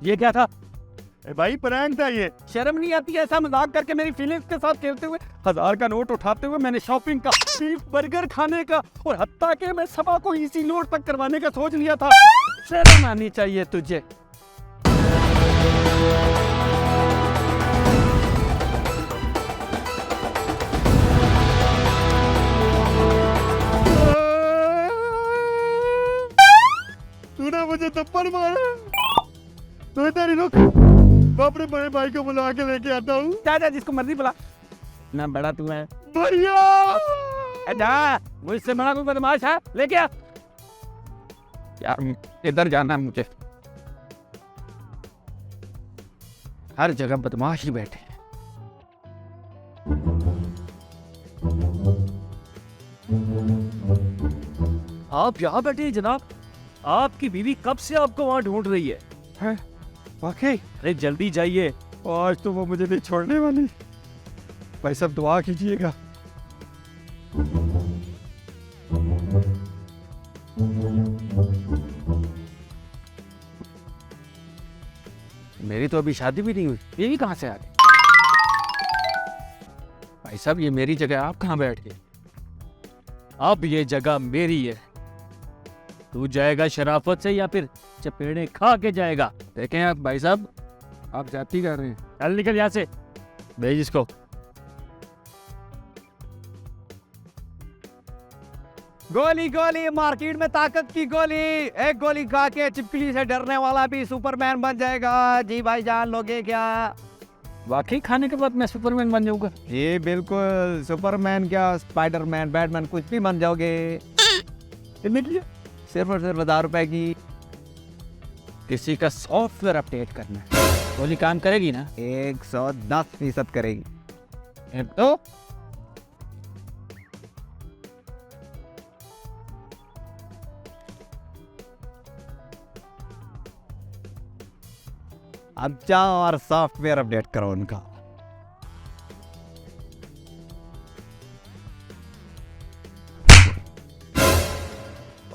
ये क्या था? भाई प्रैंक था ये। शर्म नहीं आती ऐसा मजाक करके मेरी फीलिंग्स के साथ खेलते हुए? 1000 का नोट उठाते हुए मैंने शॉपिंग का, बीफ बर्गर खाने का और हत्ता के मैं सबा को इसी नोट तक करवाने का सोच लिया था। शर्म आनी चाहिए तुझे। तूने मुझे थप्पड़ मारा तो तेरी रुक, मैं अपने बड़े भाई को बुला के लेके आता हूँ। जा जिसको मर्जी बुला, ना बड़ा तू है भैया। जा, मुझसे बड़ा कोई बदमाश है लेके आ। यार इधर जाना है मुझे, हर जगह बदमाश ही बैठे हैं। आप यहाँ बैठे हैं जनाब, आपकी बीवी कब से आपको वहाँ ढूंढ रही है? वाकई अरे जल्दी जाइए। आज तो वो मुझे नहीं छोड़ने वाली। भाई सब दुआ कीजिएगा। मेरी तो अभी शादी भी नहीं हुई, बीवी कहाँ से आ गई? भाई साहब ये मेरी जगह, आप कहाँ बैठ गए? अब ये जगह मेरी है। तू जाएगा शराफत से या फिर चपेड़े खा के जाएगा? देखें आप भाई साहब, आप जाती कर रहे हैं। चल निकल यहाँ से, भेज इसको। गोली गोली मार्केट में ताकत की गोली, एक गोली खा के चिपकली से डरने वाला भी सुपरमैन बन जाएगा। जी भाई जान लोगे क्या? वाकई खाने के बाद मैं सुपरमैन बन जाऊंगा? ये बिल्कुल, सुपरमैन क्या स्पाइडरमैन बैटमैन कुछ भी बन जाओगे। कितने की? सिर्फ और सिर्फ 1000 रुपए की। किसी का सॉफ्टवेयर अपडेट करना है। गोली काम करेगी ना? 110% करेगी। तो अब जाओ और सॉफ्टवेयर अपडेट करो उनका।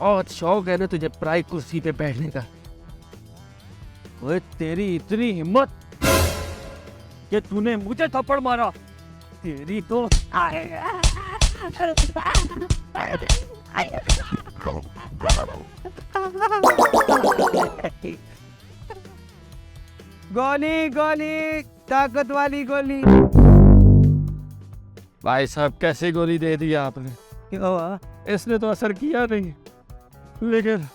और शौक है ना तुझे पराई कुर्सी पे बैठने का? ओए तेरी इतनी हिम्मत कि तूने मुझे थप्पड़ मारा, तेरी तो गोली गोली, ताकत वाली गोली। भाई साहब कैसे गोली दे दी आपने? क्यों हुआ? इसने तो असर किया नहीं, लेकिन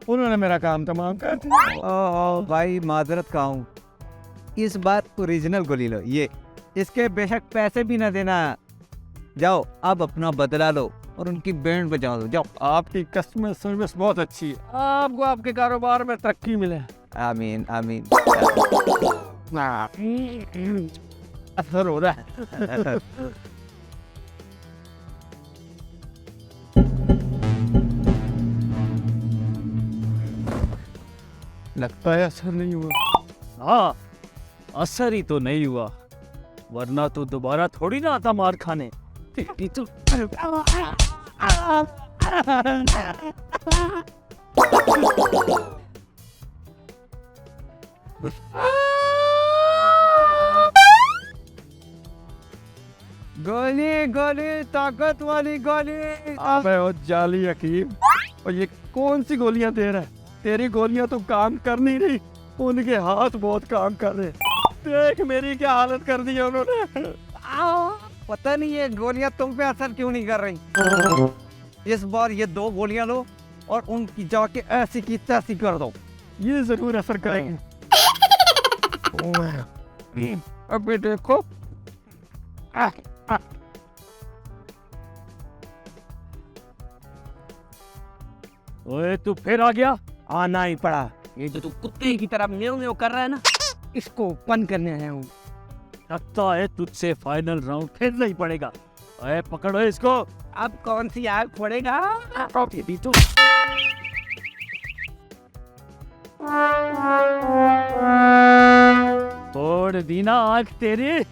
उन्होंने मेरा काम तमाम कर दिया। ओ भाई माजरत का हूँ, इस बार ओरिजिनल गोली लो। ये इसके बेशक पैसे भी ना देना। जाओ अब अपना बदला लो और उनकी बैंड बजा दो। जाओ। आपकी कस्टमर सर्विस बहुत अच्छी है, आपको आपके कारोबार में तरक्की मिले। आमीन आमीन। असर हो रहा है। लगता है असर नहीं हुआ। हाँ, असर ही तो नहीं हुआ, वरना तो दोबारा थोड़ी ना आता मार खाने। तेरी तो गोली गोली, ताकत वाली गोली। अबे ओ जाली हकीम, और ये कौन सी गोलियां दे रहा है? तेरी गोलियां तो काम कर नहीं रही, उनके हाथ बहुत काम कर रहे। देख मेरी क्या हालत कर दी है उन्होंने। पता नहीं ये गोलियां तुम पे असर क्यों नहीं कर रही। इस बार ये 2 गोलियां लो और उनकी जाके ऐसी की तैसी कर दो। ये जरूर असर करेंगे। अबे देखो, ओए तू फिर आ गया? आना ही पड़ा। ये जो तू कुत्ते की तरह म्याऊं म्याऊं कर रहा है ना, इसको ओपन करने आया हूँ। लगता है तुझसे फाइनल राउंड खेलना ही पड़ेगा। अरे पकड़ो इसको। अब कौन सी आग फोड़ेगा? ये तो फोड़ दी ना आग तेरी।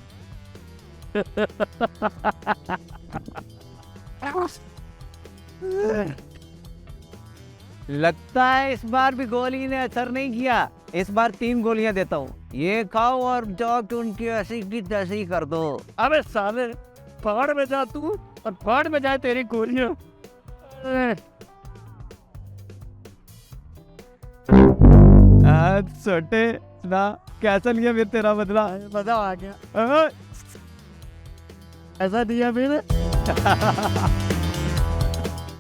लगता है इस बार भी गोली ने असर नहीं किया। इस बार 3 गोलियां देता हूँ, ये खाओ और जाके उनकी ऐसी की तैसी कर दो। अबे साले, पहाड़ में जा तू और पहाड़ में जाए तेरी गोलियां। छोटे ना, कैसा लिया फिर तेरा बदला? मजा आ गया। हाँ? ऐसा दिया फिर